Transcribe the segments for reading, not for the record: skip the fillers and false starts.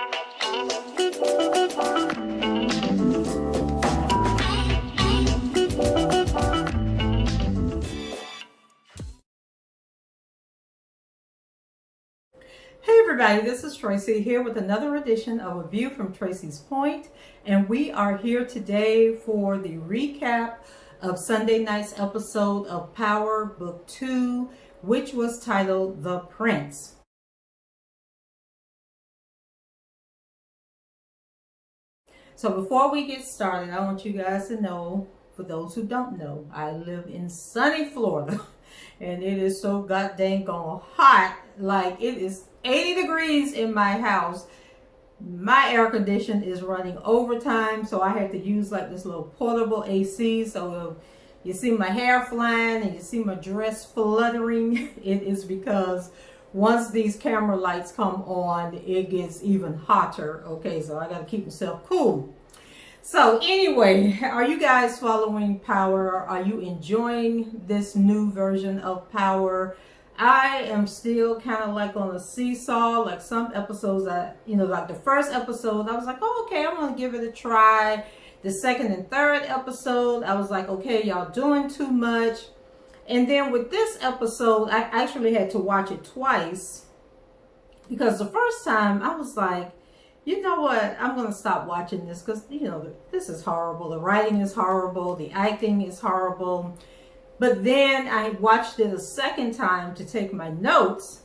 Hey everybody, this is Tracy here with another edition of A View from Tracy's Point, and we are here today for the recap of Sunday night's episode of Power Book 2, which was titled The Prince. So before we get started, I want you guys to know, for those who don't know, I live in sunny Florida and it is so goddamn gone hot. Like, it is 80 degrees in my house. My air condition is running overtime, so I had to use like this little portable AC. So if you see my hair flying and you see my dress fluttering, it is because once these camera lights come on, it gets even hotter. Okay, so I got to keep myself cool. So anyway, are you guys following Power? Are you enjoying this new version of Power? I am still kind of like on a seesaw. Like some episodes, like the first episode, I was like, oh, okay, I'm going to give it a try. The second and third episode, I was like, okay, y'all doing too much. And then with this episode, I actually had to watch it twice because the first time I was like, you know what, I'm going to stop watching this because, this is horrible. The writing is horrible. The acting is horrible. But then I watched it a second time to take my notes.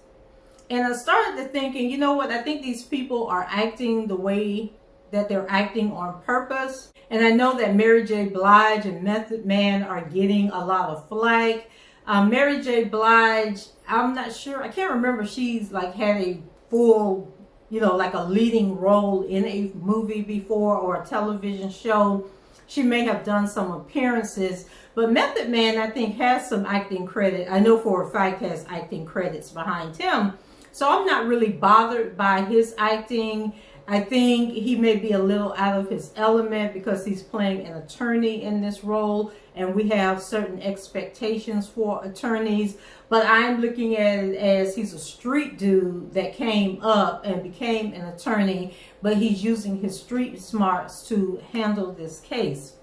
And I started to thinking, you know what, I think these people are acting the way that they're acting on purpose. And I know that Mary J. Blige and Method Man are getting a lot of flack. Mary J. Blige, I'm not sure. I can't remember if she's like had a full, like a leading role in a movie before or a television show. She may have done some appearances. But Method Man, I think, has some acting credit. I know for a fact has acting credits behind him. So I'm not really bothered by his acting. I think he may be a little out of his element because he's playing an attorney in this role, and we have certain expectations for attorneys. But I'm looking at it as he's a street dude that came up and became an attorney, but he's using his street smarts to handle this case.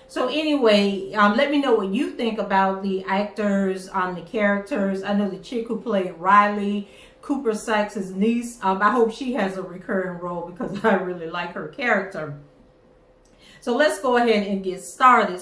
So anyway, let me know what you think about the actors, the characters. I know the chick who played Riley, Cooper Sykes' niece. I hope she has a recurring role because I really like her character. So let's go ahead and get started.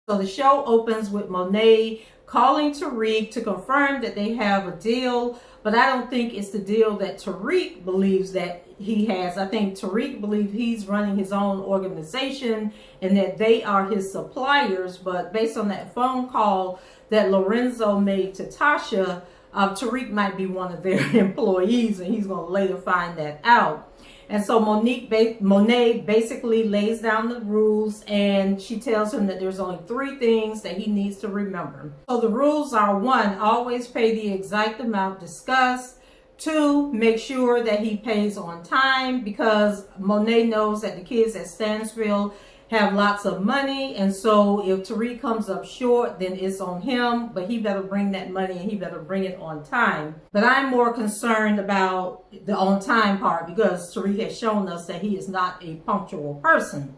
So the show opens with Monet calling Tariq to confirm that they have a deal, but I don't think it's the deal that Tariq believes that he has. I think Tariq believes he's running his own organization and that they are his suppliers, but based on that phone call that Lorenzo made to Tasha, Tariq might be one of their employees, and he's going to later find that out. And so Monet basically lays down the rules, and she tells him that there's only 3 things that he needs to remember. So the rules are: 1, always pay the exact amount discussed. 2, make sure that he pays on time, because Monet knows that the kids at Stansfield have lots of money, and so if Tariq comes up short, then it's on him, but he better bring that money and he better bring it on time. But I'm more concerned about the on time part because Tariq has shown us that he is not a punctual person.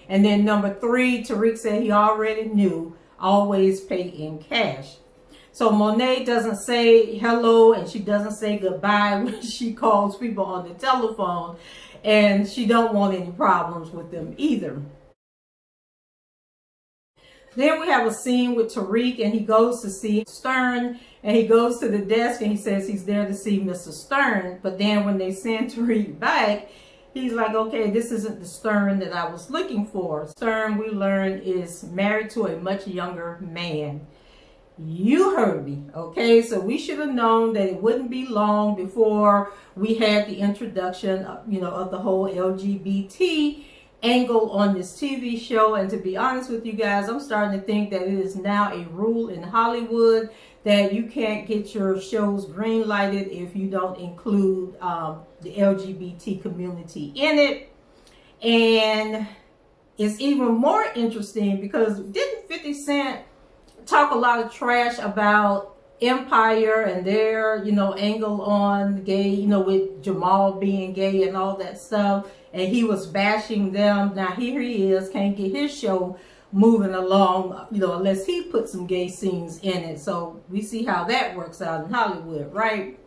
And then number 3, Tariq said he already knew, always pay in cash. So Monet doesn't say hello and she doesn't say goodbye when she calls people on the telephone, and she don't want any problems with them either. Then we have a scene with Tariq, and he goes to see Stern, and he goes to the desk and he says he's there to see Mr. Stern. But then when they send Tariq back, he's like, okay, this isn't the Stern that I was looking for. Stern, we learn, is married to a much younger man. You heard me, okay? So we should have known that it wouldn't be long before we had the introduction, of the whole LGBT angle on this TV show. And to be honest with you guys, I'm starting to think that it is now a rule in Hollywood that you can't get your shows green lighted if you don't include the LGBT community in it. And it's even more interesting because didn't 50 Cent talk a lot of trash about empire and their, angle on gay, with Jamal being gay and all that stuff. And he was bashing them. Now here he is, can't get his show moving along, unless he put some gay scenes in it. So we see how that works out in Hollywood, right?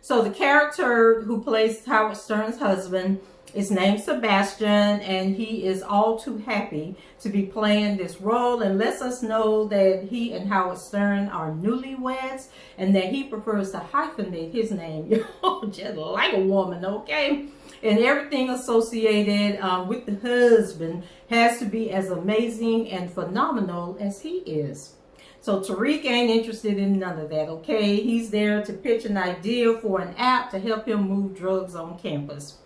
So the character who plays Howard Stern's husband is named Sebastian, and he is all too happy to be playing this role, and lets us know that he and Howard Stern are newlyweds and that he prefers to hyphenate his name, just like a woman, okay? And everything associated with the husband has to be as amazing and phenomenal as he is. So Tariq ain't interested in none of that, okay? He's there to pitch an idea for an app to help him move drugs on campus.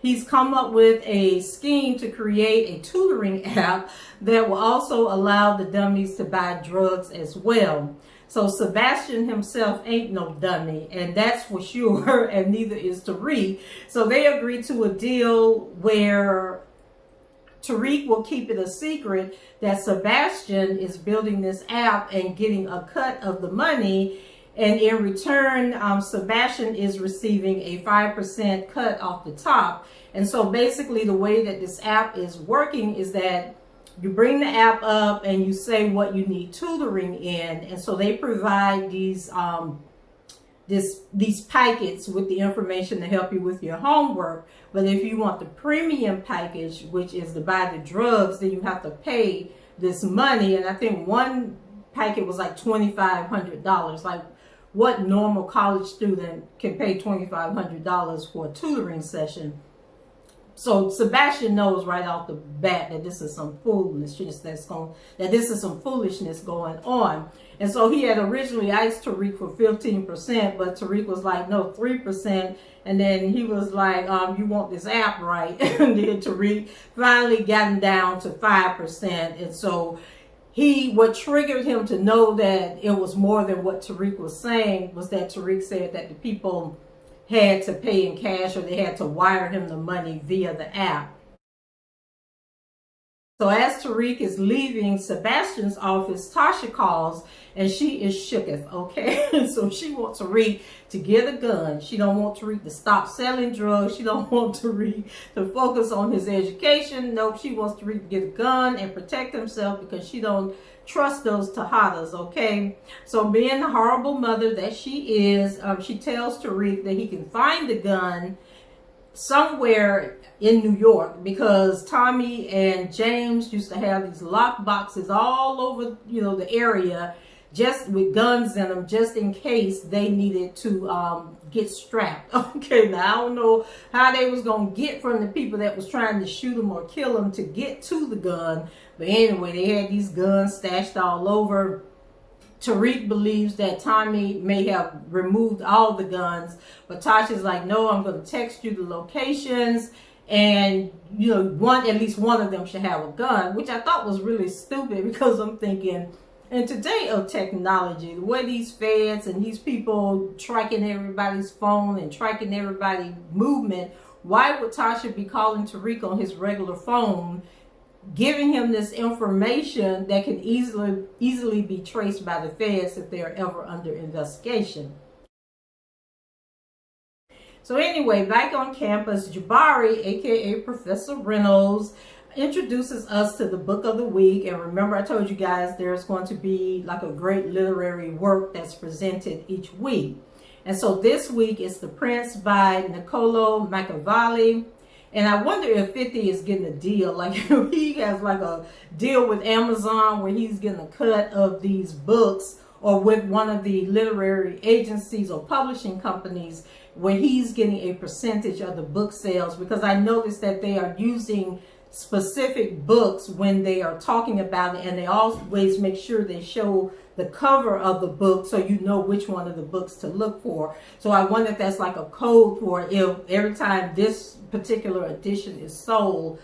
He's come up with a scheme to create a tutoring app that will also allow the dummies to buy drugs as well. So Sebastian himself ain't no dummy, and that's for sure, and neither is Tariq. So they agreed to a deal where Tariq will keep it a secret that Sebastian is building this app and getting a cut of the money. And in return, Sebastian is receiving a 5% cut off the top. And so basically the way that this app is working is that you bring the app up and you say what you need tutoring in. And so they provide these packets with the information to help you with your homework. But if you want the premium package, which is to buy the drugs, then you have to pay this money. And I think one packet was like $2,500. Like, what normal college student can pay $2,500 for a tutoring session? So Sebastian knows right off the bat that this is some foolishness going on. And so he had originally asked Tariq for 15%, but Tariq was like, no, 3%. And then he was like, you want this app, right? And then Tariq finally got him down to 5%. And so what triggered him to know that it was more than what Tariq was saying was that Tariq said that the people had to pay in cash, or they had to wire him the money via the app. So as Tariq is leaving Sebastian's office, Tasha calls, and she is shooketh, okay? So she wants Tariq to get a gun. She don't want Tariq to stop selling drugs. She don't want Tariq to focus on his education. Nope, she wants Tariq to get a gun and protect himself because she don't trust those Tejadas, okay? So being the horrible mother that she is, she tells Tariq that he can find the gun somewhere in New York, because Tommy and James used to have these lock boxes all over, the area, just with guns in them, just in case they needed to get strapped. Okay, now I don't know how they was gonna get from the people that was trying to shoot them or kill them to get to the gun, but anyway, they had these guns stashed all over. Tariq believes that Tommy may have removed all the guns, but Tasha's like, no, I'm going to text you the locations, and at least one of them should have a gun, which I thought was really stupid, because I'm thinking, in today of technology, the way these feds and these people tracking everybody's phone and tracking everybody's movement, why would Tasha be calling Tariq on his regular phone, giving him this information that can easily be traced by the feds if they're ever under investigation? So anyway, back on campus, Jabari, aka Professor Reynolds, introduces us to the book of the week. And remember, I told you guys there's going to be like a great literary work that's presented each week. And so this week is The Prince by Niccolo Machiavelli. And I wonder if 50 is getting a deal. Like, he has like a deal with Amazon where he's getting a cut of these books, or with one of the literary agencies or publishing companies where he's getting a percentage of the book sales, because I noticed that they are using specific books when they are talking about it, and they always make sure they show the cover of the book so you know which one of the books to look for. So I wonder if that's like a code for if every time this particular edition is sold,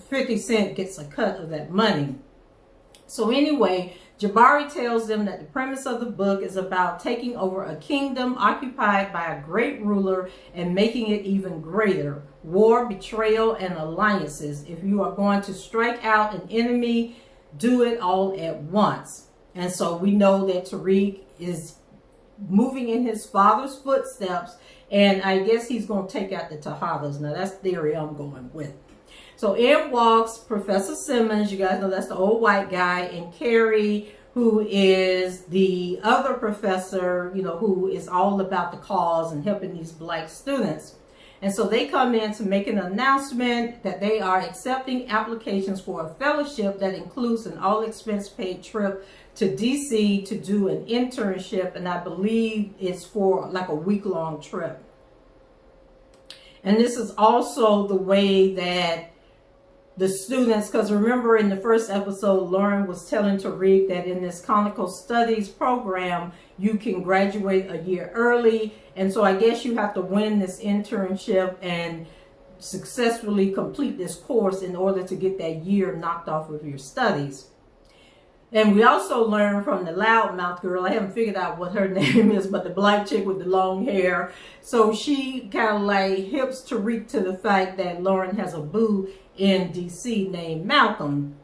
50 Cent gets a cut of that money. So anyway, Jabari tells them that the premise of the book is about taking over a kingdom occupied by a great ruler and making it even greater. War, betrayal, and alliances. If you are going to strike out an enemy, do it all at once. And so we know that Tariq is moving in his father's footsteps, and I guess he's going to take out the Tejadas. Now that's the theory I'm going with. So in walks Professor Simmons, you guys know that's the old white guy, and Carrie, who is the other professor, you know, who is all about the cause and helping these black students. And so they come in to make an announcement that they are accepting applications for a fellowship that includes an all expense paid trip to DC to do an internship, and I believe it's for like a week-long trip. And this is also the way that the students, because remember in the first episode, Lauren was telling Tariq that in this conical studies program, you can graduate a year early. And so I guess you have to win this internship and successfully complete this course in order to get that year knocked off of your studies. And we also learned from the loudmouth girl, I haven't figured out what her name is, but the black chick with the long hair. So she kind of like hips Tariq to the fact that Lauren has a boo in DC named Malcolm.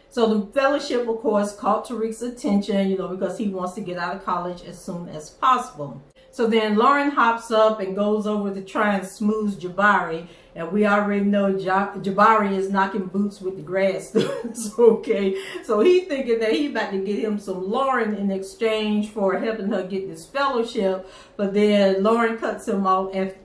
So the fellowship, of course, caught Tariq's attention, you know, because he wants to get out of college as soon as possible. So then Lauren hops up and goes over to try and smooth Jabari. And we already know Jabari is knocking boots with the grad students, okay? So he's thinking that he's about to get him some Lauren in exchange for helping her get this fellowship. But then Lauren cuts him off at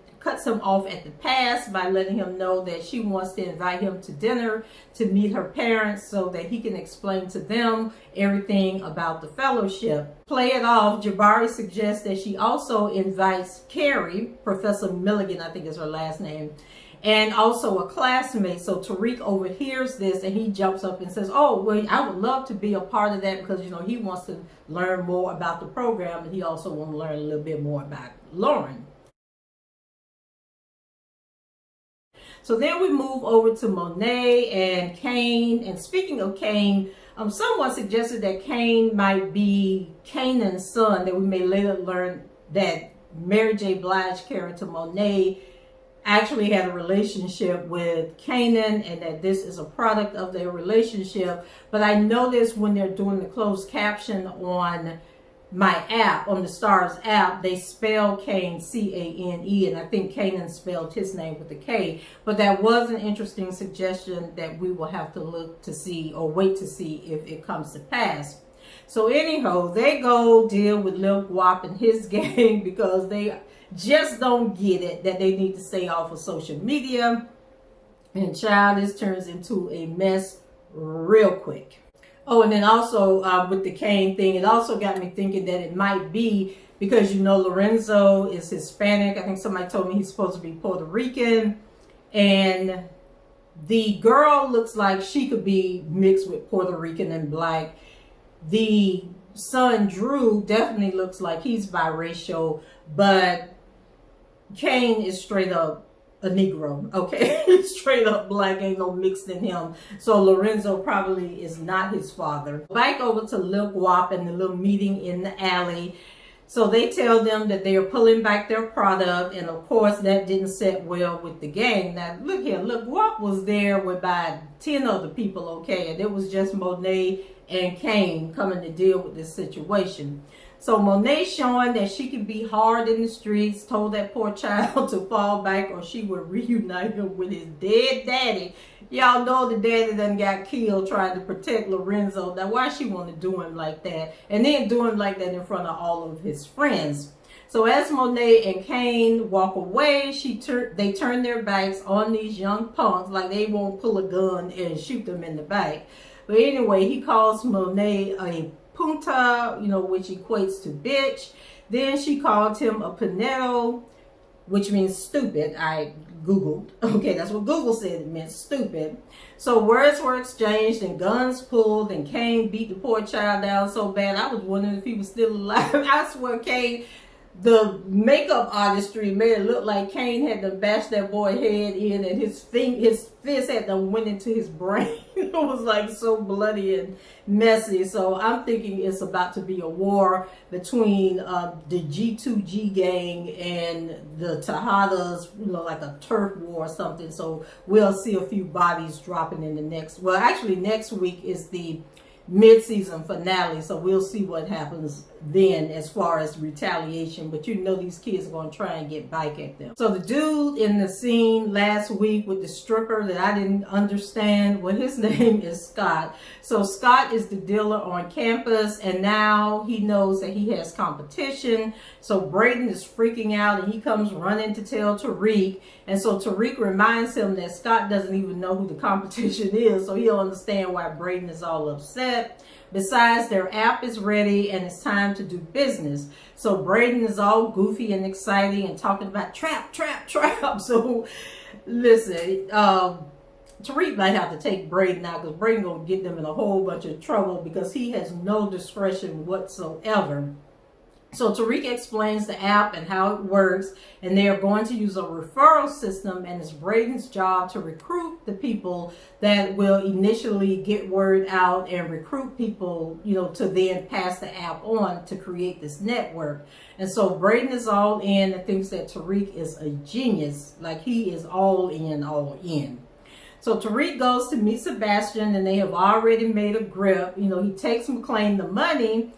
the pass by letting him know that she wants to invite him to dinner to meet her parents so that he can explain to them everything about the fellowship. Play it off, Jabari suggests that she also invites Carrie, Professor Milligan, I think is her last name, and also a classmate. So Tariq overhears this and he jumps up and says, oh, well, I would love to be a part of that because, you know, he wants to learn more about the program and he also wants to learn a little bit more about Lauren. So then we move over to Monet and Kane. And speaking of Kane, someone suggested that Kane might be Kanan's son, that we may later learn that Mary J. Blige character Monet actually had a relationship with Kanan and that this is a product of their relationship. But I noticed when they're doing the closed caption on my app, on the Stars app, they spell Kane C-A-N-E, and I think Kanan spelled his name with a K. But that was an interesting suggestion that we will have to look to see or wait to see if it comes to pass. So anyhow, they go deal with Lil Guap and his gang because they just don't get it that they need to stay off of social media. And child, this turns into a mess real quick. Oh, and then also with the Kane thing, it also got me thinking that it might be because, you know, Lorenzo is Hispanic. I think somebody told me he's supposed to be Puerto Rican. And the girl looks like she could be mixed with Puerto Rican and black. The son, Drew, definitely looks like he's biracial. But Kane is straight up a Negro, okay? Straight up black, ain't no mixed in him. So Lorenzo probably is not his father. Back over to Lil Guap and the little meeting in the alley. So they tell them that they are pulling back their product, and of course that didn't sit well with the gang. Now look here, Lil Guap was there with about 10 other people, okay? And it was just Monet and Kane coming to deal with this situation. So Monet showing that she can be hard in the streets, told that poor child to fall back or she would reunite him with his dead daddy. Y'all know the daddy done got killed trying to protect Lorenzo. Now why she want to do him like that? And then do him like that in front of all of his friends. So as Monet and Kane walk away, they turn their backs on these young punks like they won't pull a gun and shoot them in the back. But anyway, he calls Monet a punta, you know, which equates to bitch. Then she called him a pinero, which means stupid. I Googled. Okay, that's what Google said it meant, stupid. So words were exchanged and guns pulled, and Kane beat the poor child down so bad I was wondering if he was still alive. I swear Kane, the makeup artistry made it look like Kane had to bash that boy head in and his fist had to went into his brain. It was like so bloody and messy. So I'm thinking it's about to be a war between the G2G gang and the Tejadas, you know, like a turf war or something. So we'll see a few bodies dropping in the next, well actually next week is the mid-season finale, so we'll see what happens then as far as retaliation, but you know these kids are going to try and get back at them. So the dude in the scene last week with the stripper that I didn't understand, well, his name is Scott. So Scott is the dealer on campus, and now he knows that he has competition. So Braden is freaking out, and he comes running to tell Tariq. And so Tariq reminds him that Scott doesn't even know who the competition is, so he'll understand why Braden is all upset. Besides, their app is ready and it's time to do business. So Braden is all goofy and exciting and talking about trap. So listen, Tariq might have to take Braden out, because Braden gonna get them in a whole bunch of trouble because he has no discretion whatsoever. So Tariq explains the app and how it works, and they are going to use a referral system, and it's Braden's job to recruit the people that will initially get word out and recruit people, you know, to then pass the app on to create this network. And so Braden is all in and thinks that Tariq is a genius, like he is all in, all in. So Tariq goes to meet Sebastian, and they have already made a grip. You know, he takes McClain the money,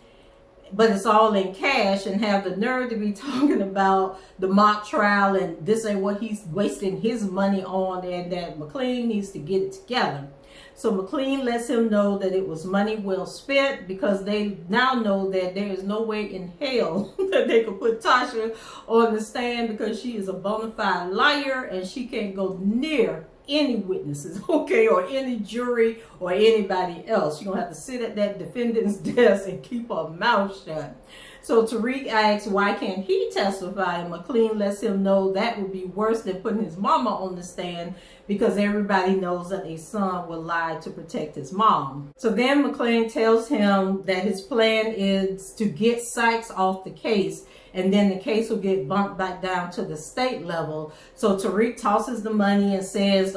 but it's all in cash, and have the nerve to be talking about the mock trial and this ain't what he's wasting his money on, and that McLean needs to get it together. So McLean lets him know that it was money well spent, because they now know that there is no way in hell that they could put Tasha on the stand, because she is a bona fide liar and she can't go near any witnesses, okay, or any jury or anybody else. You're gonna have to sit at that defendant's desk and keep her mouth shut. So Tariq asks why can't he testify, and McLean lets him know that would be worse than putting his mama on the stand, because everybody knows that a son will lie to protect his mom. So then McLean tells him that his plan is to get Sykes off the case, and then the case will get bumped back down to the state level. So Tariq tosses the money and says,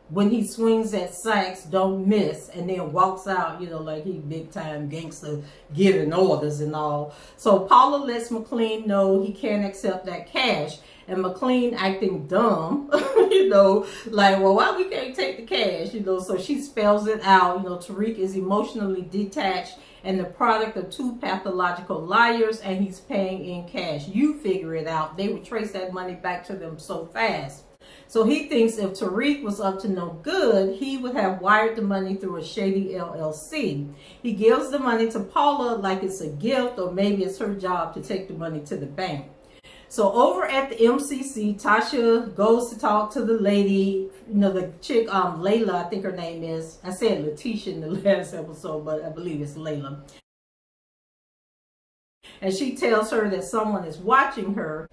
when he swings at Sykes, don't miss, and then walks out, you know, like he big time gangster giving orders and all. So Paula lets McLean know he can't accept that cash, and McLean acting dumb, you know, like, well, why we can't take the cash, you know. So she spells it out. You know, Tariq is emotionally detached and the product of two pathological liars, and he's paying in cash. You figure it out. They would trace that money back to them so fast. So he thinks if Tariq was up to no good, he would have wired the money through a shady LLC. He gives the money to Paula like it's a gift, or maybe it's her job to take the money to the bank. So over at the MCC, Tasha goes to talk to the lady, you know, the chick, Layla, I think her name is. I said Letitia in the last episode, but I believe it's Layla. And she tells her that someone is watching her,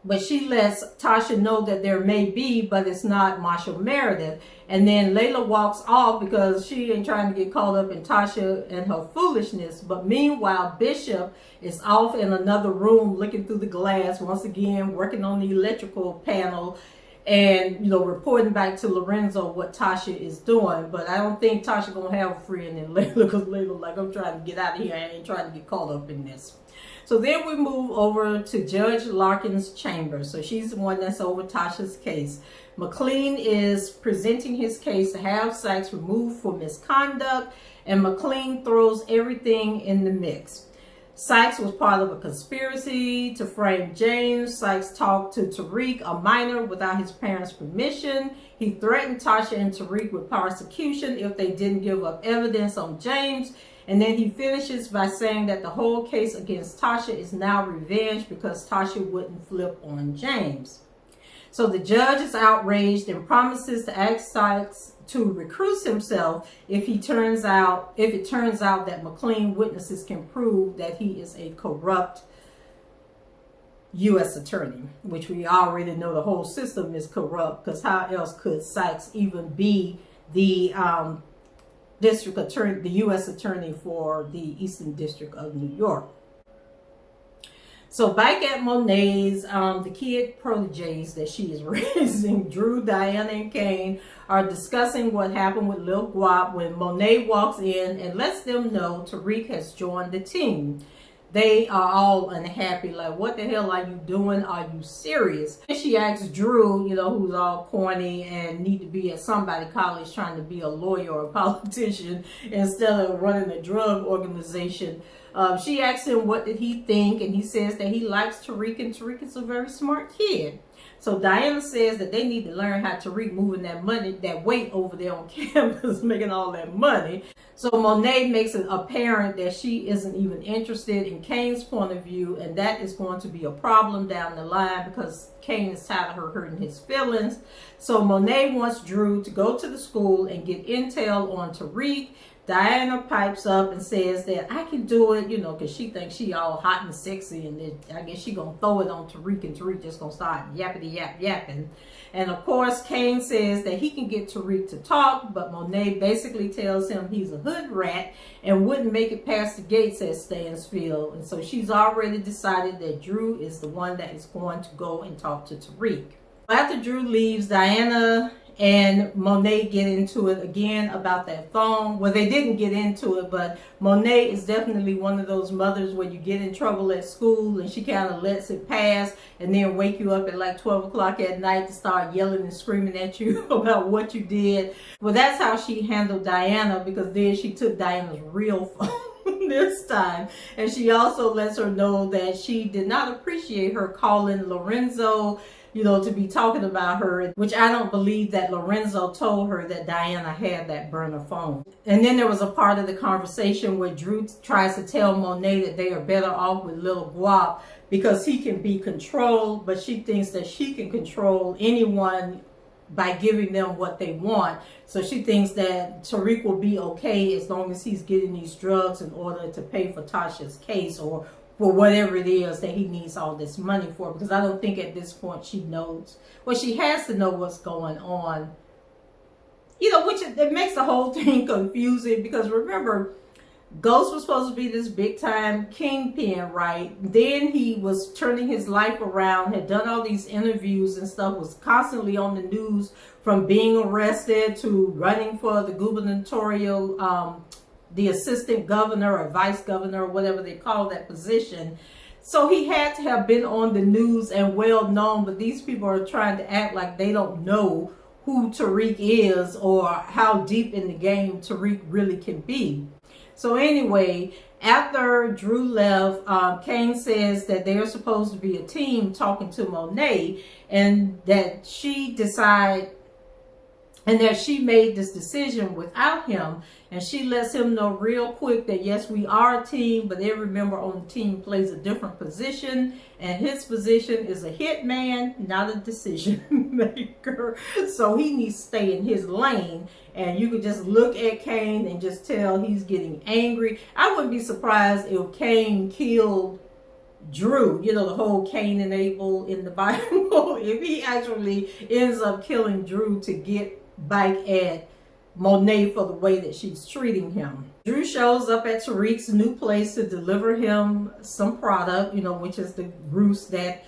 but she lets Tasha know that there may be, but it's not Marshall Meredith. And then Layla walks off because she ain't trying to get caught up in Tasha and her foolishness. But meanwhile, Bishop is off in another room looking through the glass, once again working on the electrical panel, and, you know, reporting back to Lorenzo what Tasha is doing. But I don't think Tasha gonna have a friend in Layla, because Layla like, I'm trying to get out of here. I ain't trying to get caught up in this. So then we move over to Judge Larkin's chamber. So she's the one that's over Tasha's case. McLean is presenting his case to have Sykes removed for misconduct, and McLean throws everything in the mix. Sykes was part of a conspiracy to frame James. Sykes talked to Tariq, a minor, without his parents' permission. He threatened Tasha and Tariq with prosecution if they didn't give up evidence on James. And then he finishes by saying that the whole case against Tasha is now revenge because Tasha wouldn't flip on James. So the judge is outraged and promises to ask Sykes to recuse himself if it turns out that McLean witnesses can prove that he is a corrupt U.S. attorney, which we already know the whole system is corrupt, because how else could Sykes even be the district attorney, the U.S. attorney for the Eastern District of New York? So back at Monet's, the kid proteges that she is raising, Drew, Diana, and Kane, are discussing what happened with Lil Guap when Monet walks in and lets them know Tariq has joined the team. they are all unhappy. Like, what the hell are you doing? Are you serious? And she asks Drew, you know, who's all corny and need to be at somebody college trying to be a lawyer or a politician instead of running a drug organization. She asks him what did he think, and he says that he likes Tariq, and Tariq is a very smart kid. So Diana says that they need to learn how Tariq moving that money, that weight over there on campus, making all that money. So Monet makes it apparent that she isn't even interested in Kane's point of view, and that is going to be a problem down the line because Kane is tired of her hurting his feelings. So Monet wants Drew to go to the school and get intel on Tariq. Diana pipes up and says that I can do it, you know, because she thinks she all hot and sexy, and I guess she gonna throw it on Tariq, and Tariq just gonna start yappity yap yapping. And of course, Kane says that he can get Tariq to talk, but Monet basically tells him he's a hood rat and wouldn't make it past the gates at Stansfield. And so she's already decided that Drew is the one that is going to go and talk to Tariq. After Drew leaves, Diana and Monet get into it again about that phone. Well, they didn't get into it, but Monet is definitely one of those mothers where you get in trouble at school and she kind of lets it pass and then wake you up at like 12 o'clock at night to start yelling and screaming at you about what you did. Well, that's how she handled Diana, because then she took Diana's real phone this time. And she also lets her know that she did not appreciate her calling Lorenzo, you know, to be talking about her, which I don't believe that Lorenzo told her that Diana had that burner phone. And then there was a part of the conversation where Drew tries to tell Monet that they are better off with Little Guap because he can be controlled, but she thinks that she can control anyone by giving them what they want. So she thinks that Tariq will be okay as long as he's getting these drugs in order to pay for Tasha's case or for whatever it is that he needs all this money for, because I don't think at this point she knows. Well, she has to know what's going on, you know, which it makes the whole thing confusing, because remember, Ghost was supposed to be this big time kingpin, right? Then he was turning his life around, had done all these interviews and stuff, was constantly on the news, from being arrested to running for the gubernatorial the assistant governor or vice governor or whatever they call that position. So he had to have been on the news and well known, but these people are trying to act like they don't know who Tariq is or how deep in the game Tariq really can be. So anyway, after Drew left, Kane says that they're supposed to be a team talking to Monet, and that she made this decision without him, and she lets him know real quick that yes, we are a team, but every member on the team plays a different position, and his position is a hit man, not a decision maker. So he needs to stay in his lane, and you could just look at Kane and just tell he's getting angry. I wouldn't be surprised if Kane killed Drew, you know, the whole Cain and Abel in the Bible, if he actually ends up killing Drew to get back at Monet for the way that she's treating him. Drew shows up at Tariq's new place to deliver him some product, you know, which is the ruse that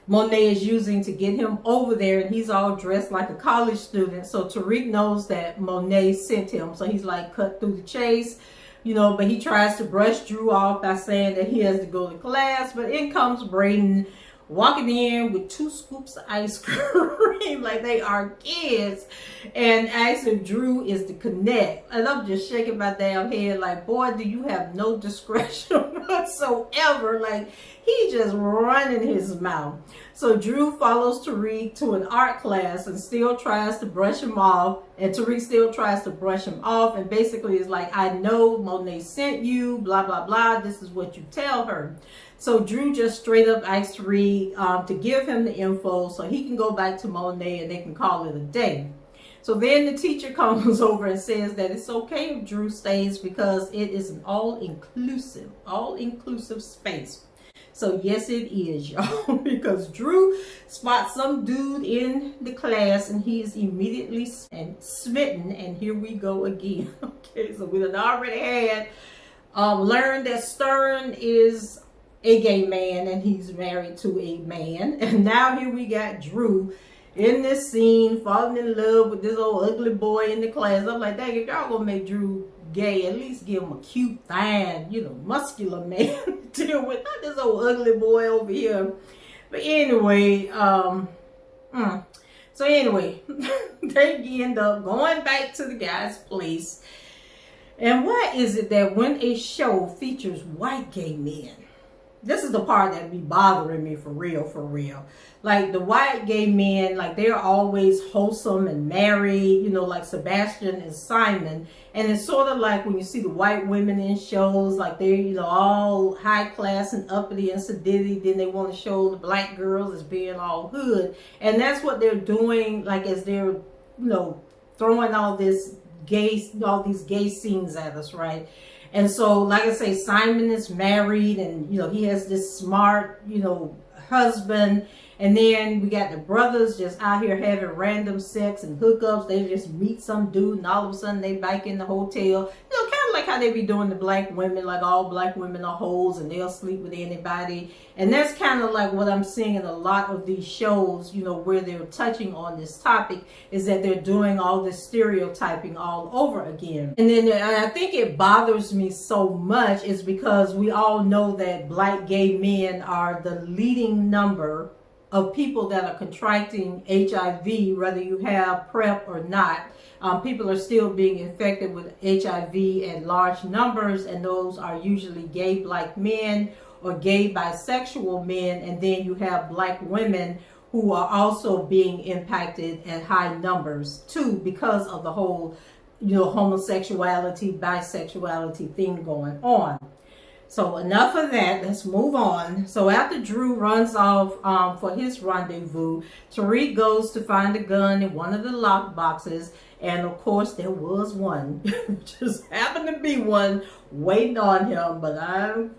Monet is using to get him over there, and he's all dressed like a college student. So Tariq knows that Monet sent him, so he's like cut through the chase, you know, but he tries to brush Drew off by saying that he has to go to class. But in comes Braden, walking in with 2 scoops of ice cream like they are kids, and asks if Drew is the connect. And I'm just shaking my damn head like, boy, do you have no discretion whatsoever. Like, he just running his mouth. So Drew follows Tariq to an art class and still tries to brush him off, and Tariq still tries to brush him off, and basically is like, I know Monet sent you, blah blah blah, this is what you tell her. So Drew just straight up asked Tariq to give him the info so he can go back to Monet and they can call it a day. So then the teacher comes over and says that it's okay if Drew stays because it is an all-inclusive space. So yes, it is, y'all, because Drew spots some dude in the class and he is immediately smitten, and here we go again. Okay, so we had already had learned that Stern is a gay man and he's married to a man, and now here we got Drew in this scene falling in love with this old ugly boy in the class. I'm like, dang, if y'all gonna make Drew gay, at least give him a cute, fine, muscular man to deal with, not this old ugly boy over here. But anyway, so anyway, they end up going back to the guy's place. And why is it that when a show features white gay men, this is the part that be bothering me for real. Like the white gay men, like they're always wholesome and married, like Sebastian and Simon. And it's sort of like when you see the white women in shows, like they're, all high class and uppity and sedity. Then they want to show the black girls as being all hood. And that's what they're doing, like as they're, throwing all these gay scenes at us, right? And so, like I say, Simon is married and, he has this smart, husband. And then we got the brothers just out here having random sex and hookups. They just meet some dude and all of a sudden they back in the hotel. Kind of like how they be doing the black women, like all black women are hoes and they'll sleep with anybody. And that's kind of like what I'm seeing in a lot of these shows, where they're touching on this topic, is that they're doing all this stereotyping all over again. And then I think it bothers me so much is because we all know that black gay men are the leading number of people that are contracting HIV, whether you have PrEP or not. People are still being infected with HIV in large numbers, and those are usually gay black men or gay bisexual men. And then you have black women who are also being impacted at high numbers too, because of the whole, homosexuality, bisexuality thing going on. So enough of that, let's move on. So after Drew runs off for his rendezvous, Tariq goes to find a gun in one of the lock boxes. And of course there was one, just happened to be one waiting on him. But I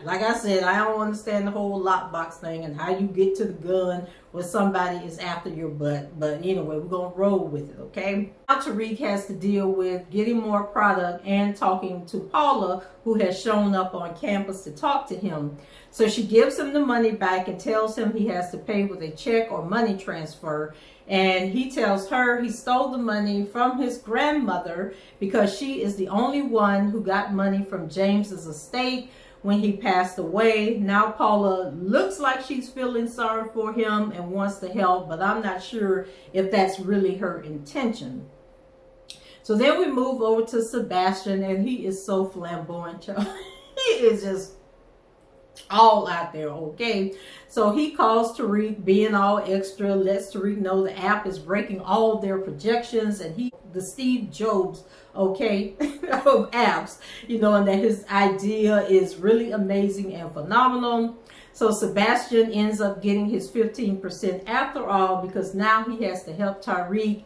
like I said, I don't understand the whole lockbox thing and how you get to the gun when somebody is after your butt. But anyway, we're gonna roll with it, okay? Now Tariq has to deal with getting more product and talking to Paula, who has shown up on campus to talk to him. So she gives him the money back and tells him he has to pay with a check or money transfer. And he tells her he stole the money from his grandmother because she is the only one who got money from James's estate when he passed away. Now Paula looks like she's feeling sorry for him and wants to help, but I'm not sure if that's really her intention. So then we move over to Sebastian, and he is so flamboyant, y'all. He is just all out there, okay? So he calls Tariq, being all extra, lets Tariq know the app is breaking all their projections, and the Steve Jobs, okay, of apps, and that his idea is really amazing and phenomenal. So Sebastian ends up getting his 15% after all, because now he has to help Tariq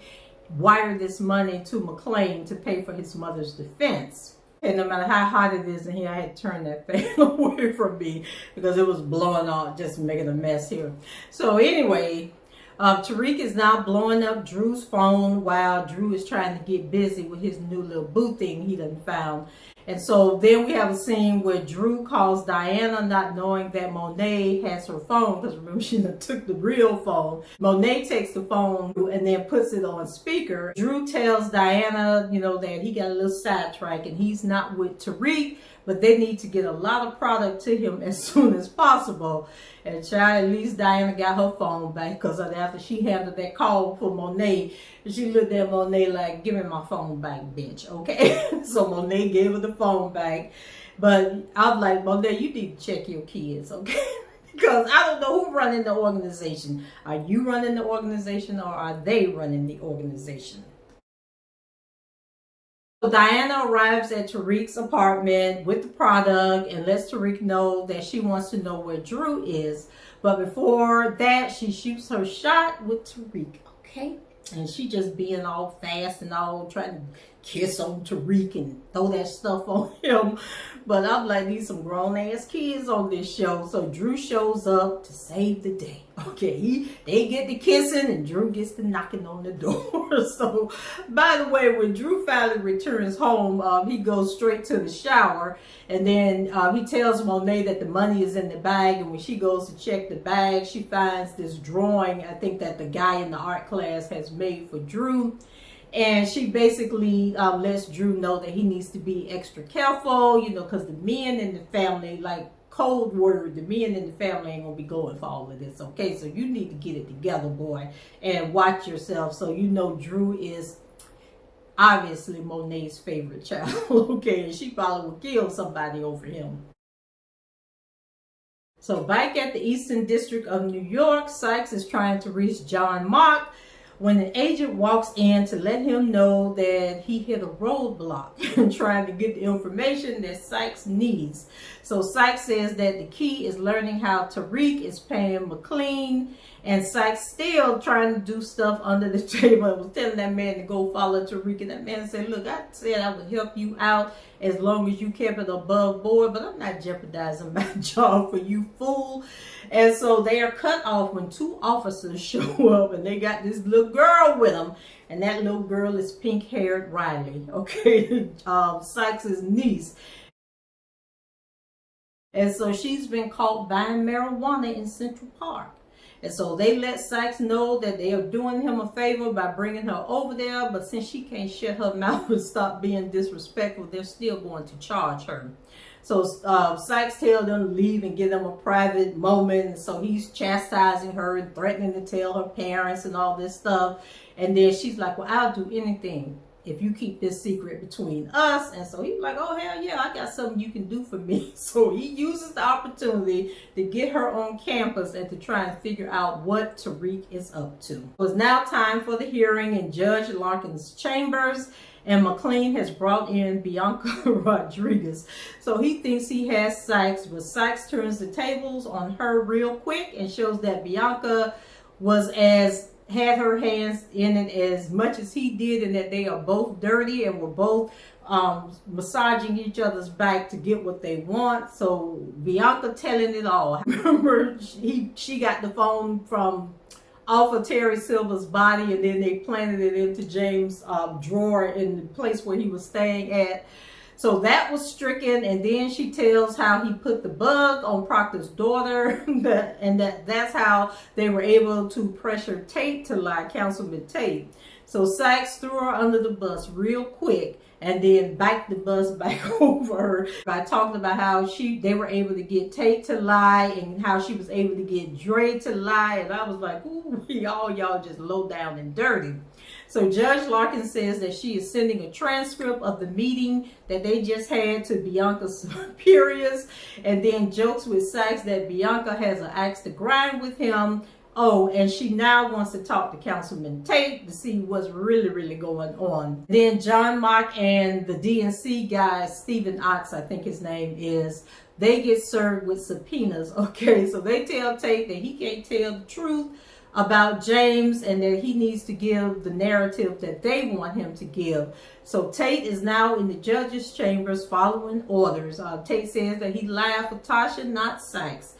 wire this money to McLean to pay for his mother's defense. And no matter how hot it is in here, I had to turn that fan away from me because it was blowing off, just making a mess here. So anyway, Tariq is now blowing up Drew's phone while Drew is trying to get busy with his new little boo thing he done found. And so then we have a scene where Drew calls Diana, not knowing that Monet has her phone, because remember, she took the real phone. Monet takes the phone and then puts it on speaker. Drew tells Diana, that he got a little sidetrack and he's not with Tariq, but they need to get a lot of product to him as soon as possible. And child, at least Diana got her phone back, because after she handled that call for Monet, she looked at Monet like, give me my phone back, bitch, okay? So Monet gave her the phone back. But I was like, Monet, you need to check your kids, okay? Because I don't know who's running the organization. Are you running the organization, or are they running the organization? So Diana arrives at Tariq's apartment with the product and lets Tariq know that she wants to know where Drew is. But before that, she shoots her shot with Tariq, okay? And she just being all fast and all trying to kiss on Tariq and throw that stuff on him. But I'm like, these some grown ass kids on this show. So Drew shows up to save the day. Okay, they get the kissing and Drew gets the knocking on the door. So, by the way, when Drew finally returns home, he goes straight to the shower, and then he tells Monet that the money is in the bag. And when she goes to check the bag, she finds this drawing, I think, that the guy in the art class has made for Drew. And she basically lets Drew know that he needs to be extra careful, you know, because the men in the family, like, cold word, the men in the family ain't gonna be going for all of this, okay? So you need to get it together, boy, and watch yourself. So you know Drew is obviously Monet's favorite child, okay? And she probably would kill somebody over him. So back at the Eastern District of New York, Sykes is trying to reach John Mark when an agent walks in to let him know that he hit a roadblock and trying to get the information that Sykes needs. So Sykes says that the key is learning how Tariq is paying McLean, and Sykes still trying to do stuff under the table. I was telling that man to go follow Tariq, and that man said, look, I said I would help you out as long as you kept it above board, but I'm not jeopardizing my job for you, fool. And so they are cut off when two officers show up, and they got this little girl with them, and that little girl is pink-haired Riley, okay, Sykes' niece. And so she's been caught buying marijuana in Central Park. And so they let Sykes know that they are doing him a favor by bringing her over there. But since she can't shut her mouth and stop being disrespectful, they're still going to charge her. So Sykes tells them to leave and give them a private moment. And so he's chastising her and threatening to tell her parents and all this stuff. And then she's like, well, I'll do anything if you keep this secret between us. And so he's like, oh, hell yeah, I got something you can do for me. So he uses the opportunity to get her on campus and to try and figure out what Tariq is up to. It was now time for the hearing in Judge Larkin's chambers, and McLean has brought in Bianca Rodriguez. So he thinks he has Sykes, but Sykes turns the tables on her real quick and shows that Bianca had her hands in it as much as he did, and that they are both dirty and were both massaging each other's back to get what they want. So Bianca telling it all. I remember she got the phone from off of Terry Silver's body, and then they planted it into James' drawer in the place where he was staying at. So that was stricken, and then she tells how he put the bug on Proctor's daughter, and that's how they were able to pressure Tate to lie, Councilman Tate. So Sykes threw her under the bus real quick, and then backed the bus back over her by talking about how they were able to get Tate to lie, and how she was able to get Dre to lie. And I was like, ooh, y'all just low down and dirty. So Judge Larkin says that she is sending a transcript of the meeting that they just had to Bianca's superiors, and then jokes with Sykes that Bianca has an axe to grind with him. Oh, and she now wants to talk to Councilman Tate to see what's really going on. Then John Mock and the DNC guy, Stephen Ox, I think his name is, they get served with subpoenas. Okay, so they tell Tate that he can't tell the truth about James, and that he needs to give the narrative that they want him to give. So Tate is now in the judge's chambers following orders. Tate says that he lied for Tasha, not Sykes.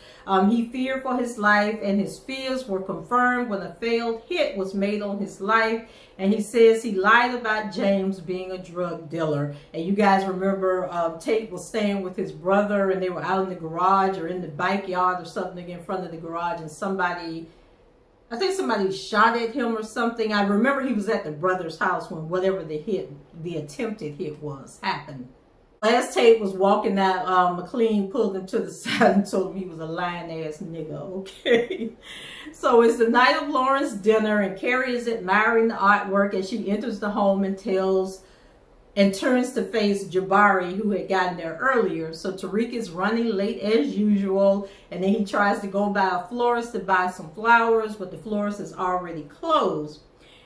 He feared for his life, and his fears were confirmed when a failed hit was made on his life. And he says he lied about James being a drug dealer. And you guys remember Tate was staying with his brother, and they were out in the garage or in the backyard or something in front of the garage, and I think somebody shot at him or something. I remember he was at the brother's house when whatever the attempted hit happened. As Tate was walking out, McLean pulled him to the side and told him he was a lying ass nigga, okay? So it's the night of Lauren's dinner, and Carrie is admiring the artwork as she enters the home and turns to face Jabari, who had gotten there earlier. So Tariq is running late as usual, and then he tries to go by a florist to buy some flowers, but the florist is already closed.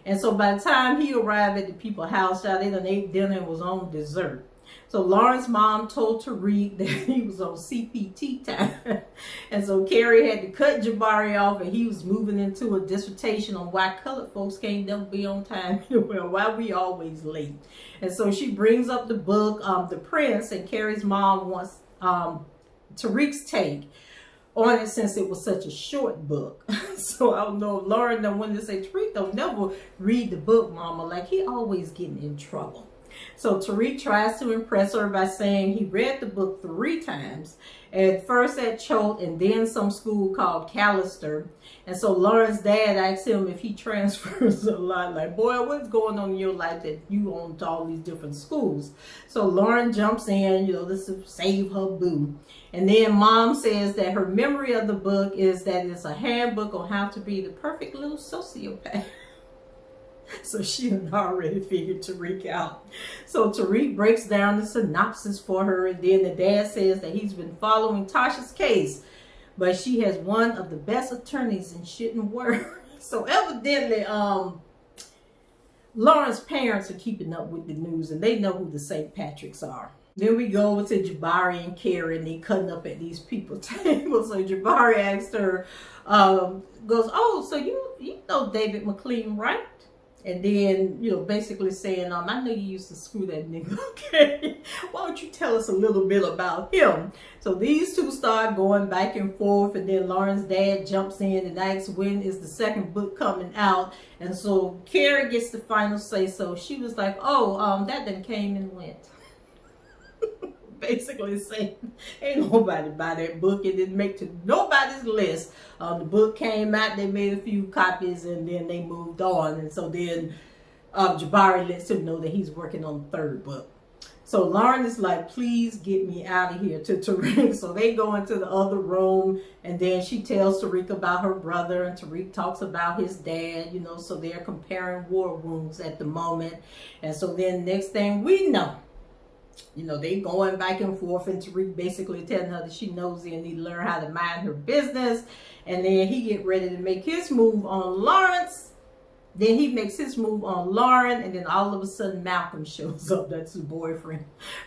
And so by the time he arrived at the people's house, they done ate dinner and was on dessert. So Lauren's mom told Tariq that he was on CPT time. And so Carrie had to cut Jabari off, and he was moving into a dissertation on why colored folks can't never be on time anywhere, why we always late. And so she brings up the book, The Prince, and Carrie's mom wants Tariq's take on it since it was such a short book. So I don't know if Lauren wanted to say, Tariq don't never read the book, mama. Like, he always getting in trouble. So Tariq tries to impress her by saying he read the book 3 times. At first at Choate and then some school called Callister. And so Lauren's dad asked him if he transfers a lot. Like, boy, what's going on in your life that you own to all these different schools? So Lauren jumps in, this is save her boo. And then mom says that her memory of the book is that it's a handbook on how to be the perfect little sociopath. So she had already figured Tariq out. So Tariq breaks down the synopsis for her, and then the dad says that he's been following Tasha's case, but she has one of the best attorneys and shouldn't worry. So evidently, Lauren's parents are keeping up with the news, and they know who the St. Patricks are. Then we go over to Jabari and Carrie, and they cutting up at these people's tables. So Jabari asked her, goes, "Oh, so you know David McLean, right?" And then, basically saying, I know you used to screw that nigga, okay? Why don't you tell us a little bit about him? So these two start going back and forth, and then Lauren's dad jumps in and asks when is the second book coming out. And so Carrie gets the final say so. She was like, that done came and went. Basically saying, ain't nobody buy that book. It didn't make to nobody's list. The book came out, they made a few copies, and then they moved on. And so then Jabari lets him know that he's working on the 3rd book. So Lauren is like, please get me out of here, to Tariq. So they go into the other room, and then she tells Tariq about her brother, and Tariq talks about his dad, so they're comparing war wounds at the moment. And so then next thing we know, they going back and forth, and Tariq basically telling her that she knows and need to learn how to mind her business. And then he get ready to make his move on Lawrence. Then he makes his move on Lauren, and then all of a sudden Malcolm shows up. That's his boyfriend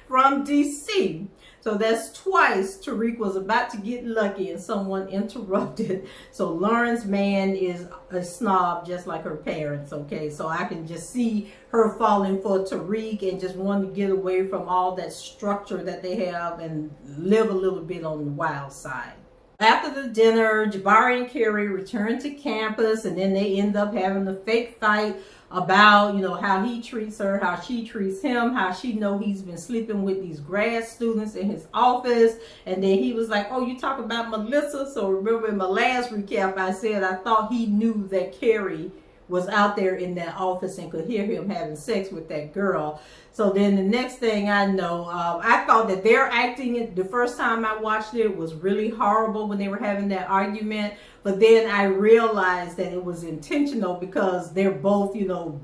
from DC. So that's twice Tariq was about to get lucky and someone interrupted. So Lauren's man is a snob just like her parents, okay? So I can just see her falling for Tariq and just wanting to get away from all that structure that they have and live a little bit on the wild side. After the dinner, Jabari and Carrie return to campus, and then they end up having a fake fight about, how he treats her, how she treats him, how she know he's been sleeping with these grad students in his office. And then he was like, oh, you talk about Melissa? So remember in my last recap, I said I thought he knew that Carrie was out there in that office and could hear him having sex with that girl. So then the next thing I know, I thought that their acting the first time I watched it was really horrible when they were having that argument. But then I realized that it was intentional because they're both,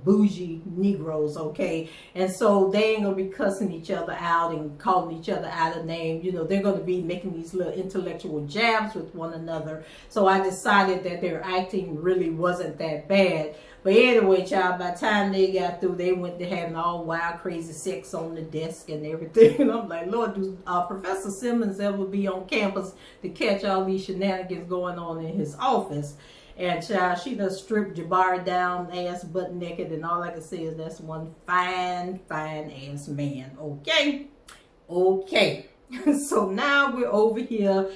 bougie Negroes, okay? And so they ain't going to be cussing each other out and calling each other out of name. They're going to be making these little intellectual jabs with one another. So I decided that their acting really wasn't that bad. But anyway, child, by the time they got through, they went to having all wild, crazy sex on the desk and everything. And I'm like, Lord, do Professor Simmons ever be on campus to catch all these shenanigans going on in his office? And child, she done stripped Jabari down, ass butt naked, and all I can say is that's one fine, fine ass man. Okay? Okay. So now we're over here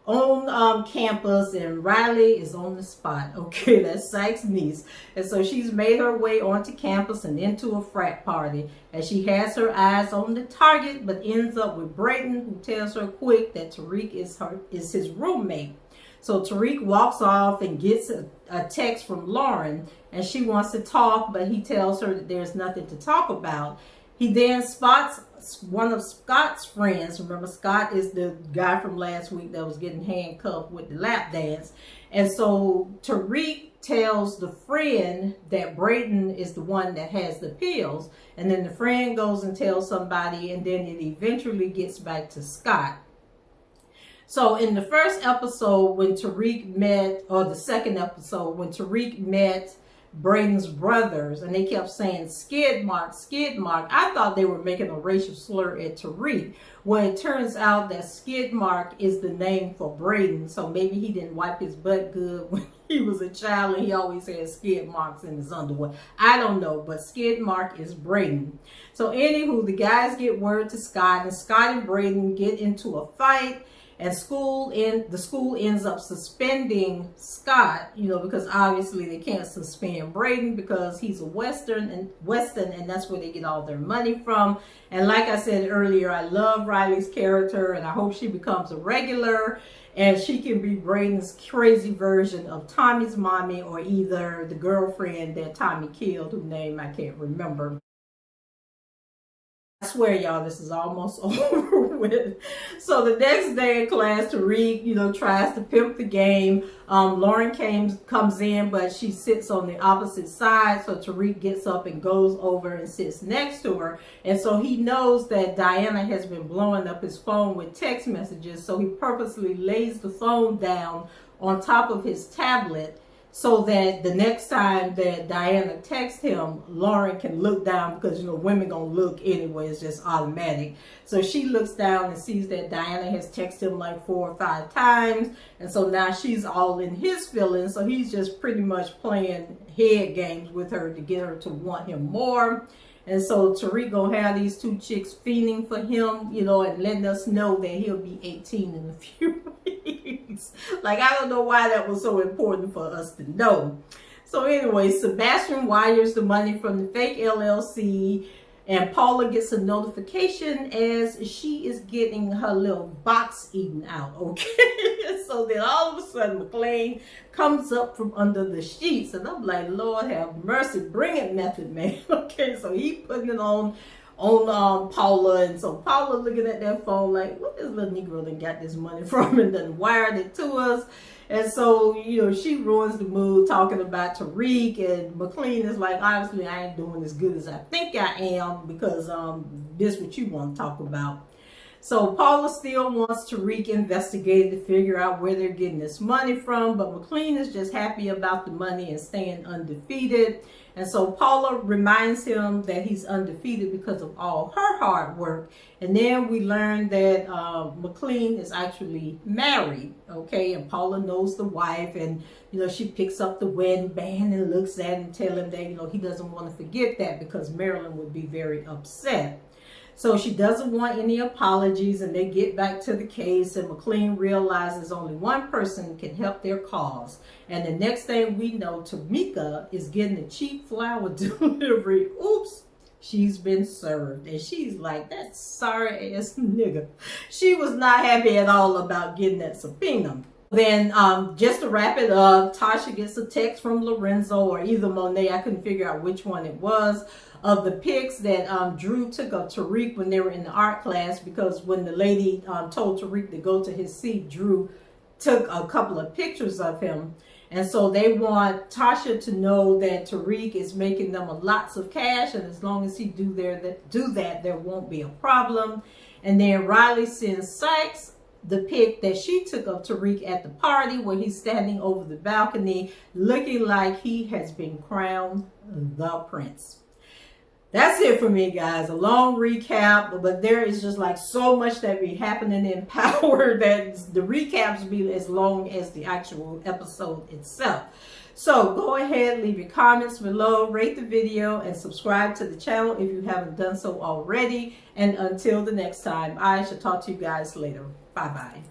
on campus, and Riley is on the spot. Okay, that's Sykes' niece. And so she's made her way onto campus and into a frat party, as she has her eyes on the target, but ends up with Brayton, who tells her quick that Tariq is his roommate. So Tariq walks off and gets a text from Lauren, and she wants to talk, but he tells her that there's nothing to talk about. He then spots one of Scott's friends. Remember, Scott is the guy from last week that was getting handcuffed with the lap dance. And so Tariq tells the friend that Brayton is the one that has the pills. And then the friend goes and tells somebody, and then it eventually gets back to Scott. So in the first episode when Tariq met, or the second episode when Tariq met Brayton's brothers, and they kept saying skid mark, I thought they were making a racial slur at Tariq, when it turns out that skid mark is the name for Brayton. So maybe he didn't wipe his butt good when he was a child and he always had skid marks in his underwear. I don't know, but skid mark is Brayton. So anywho, the guys get word to Scott, and Scott and Brayton get into a fight. And the school ends up suspending Scott, because obviously they can't suspend Braden because he's a Western, and that's where they get all their money from. And like I said earlier, I love Riley's character, and I hope she becomes a regular, and she can be Braden's crazy version of Tommy's mommy, or either the girlfriend that Tommy killed, whose name I can't remember. I swear, y'all, this is almost over with. So the next day in class, Tariq, tries to pimp the game. Lauren comes in, but she sits on the opposite side. So Tariq gets up and goes over and sits next to her. And so he knows that Diana has been blowing up his phone with text messages. So he purposely lays the phone down on top of his tablet, so that the next time that Diana texts him, Lauren can look down, because women gonna look anyway. It's just automatic. So she looks down and sees that Diana has texted him like 4 or 5 times, and so now she's all in his feelings. So he's just pretty much playing head games with her to get her to want him more. And so Tariq gonna have these 2 chicks fiending for him, and letting us know that he'll be 18 in a few weeks. Like, I don't know why that was so important for us to know. So anyway, Sebastian wires the money from the fake LLC, and Paula gets a notification as she is getting her little box eaten out, okay? So then all of a sudden, McLean comes up from under the sheets, and I'm like, Lord have mercy, bring it, Method Man. Okay, so he putting it on Paula, and so Paula looking at that phone like, what this little Negro done got this money from, and then wired it to us. And so, she ruins the mood talking about Tariq, and McLean is like, obviously I ain't doing as good as I think I am, because this what you want to talk about. So Paula still wants Tariq investigated to figure out where they're getting this money from, but McLean is just happy about the money and staying undefeated. And so Paula reminds him that he's undefeated because of all her hard work. And then we learn that McLean is actually married, okay? And Paula knows the wife, and she picks up the wedding band and looks at him and tell him that he doesn't want to forget that, because Marilyn would be very upset. So she doesn't want any apologies, and they get back to the case, and McLean realizes only one person can help their cause. And the next thing we know, Tamika is getting a cheap flower delivery. Oops, she's been served. And she's like, that sorry ass nigga. She was not happy at all about getting that subpoena. Then just to wrap it up, Tasha gets a text from Lorenzo, or either Monet, I couldn't figure out which one it was, of the pics that Drew took of Tariq when they were in the art class, because when the lady told Tariq to go to his seat, Drew took a couple of pictures of him. And so they want Tasha to know that Tariq is making them lots of cash, and as long as he do that, there won't be a problem. And then Riley sends Sykes the pic that she took of Tariq at the party, where he's standing over the balcony looking like he has been crowned the prince. That's it for me, guys. A long recap, but there is just like so much that be happening in Power that the recaps be as long as the actual episode itself. So go ahead, leave your comments below, rate the video, and subscribe to the channel if you haven't done so already. And until the next time, I shall talk to you guys later. Bye-bye.